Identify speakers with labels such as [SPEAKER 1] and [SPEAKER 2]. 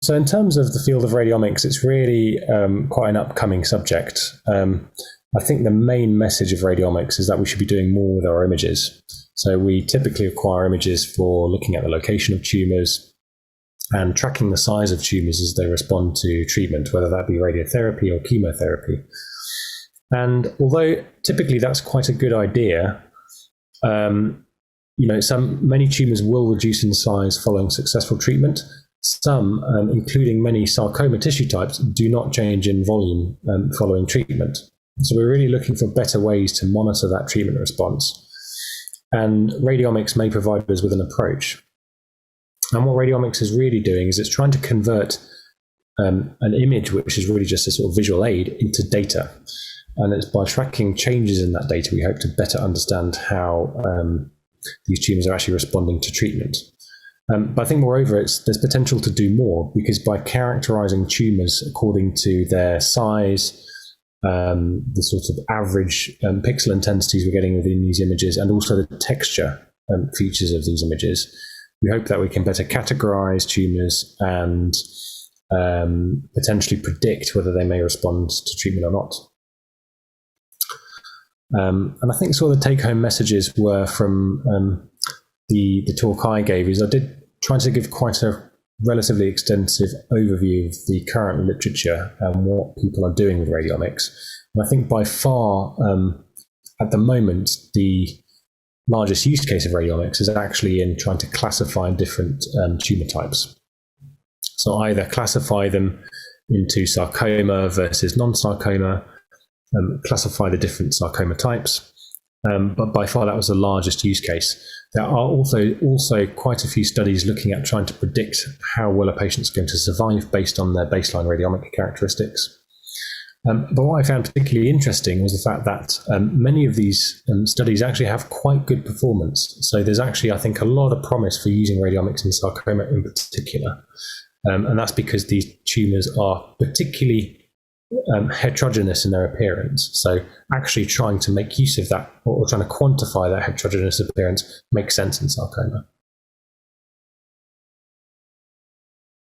[SPEAKER 1] So in terms of the field of radiomics, it's really quite an upcoming subject. I think the main message of radiomics is that we should be doing more with our images. So we typically acquire images for looking at the location of tumors and tracking the size of tumors as they respond to treatment, whether that be radiotherapy or chemotherapy. And although typically that's quite a good idea, many tumors will reduce in size following successful treatment. Some, including many sarcoma tissue types, do not change in volume following treatment. So we're really looking for better ways to monitor that treatment response. And radiomics may provide us with an approach. And what radiomics is really doing is it's trying to convert an image, which is really just a sort of visual aid, into data. And it's by tracking changes in that data, we hope to better understand how these tumors are actually responding to treatment. But I think, moreover, there's potential to do more, because by characterizing tumors according to their size, the sort of average pixel intensities we're getting within these images, and also the texture features of these images, we hope that we can better categorize tumors and potentially predict whether they may respond to treatment or not. And I think sort of the take-home messages were from the talk I gave is I did try to give quite a relatively extensive overview of the current literature and what people are doing with radiomics. And I think by far, at the moment, the largest use case of radiomics is actually in trying to classify different tumor types. So either classify them into sarcoma versus non-sarcoma, classify the different sarcoma types, but by far that was the largest use case. There are also quite a few studies looking at trying to predict how well a patient's going to survive based on their baseline radiomic characteristics. But what I found particularly interesting was the fact that many of these studies actually have quite good performance. So there's actually, I think, a lot of promise for using radiomics in sarcoma in particular. And that's because these tumors are particularly heterogeneous in their appearance. So actually trying to make use of that, or trying to quantify that heterogeneous appearance, makes sense in sarcoma.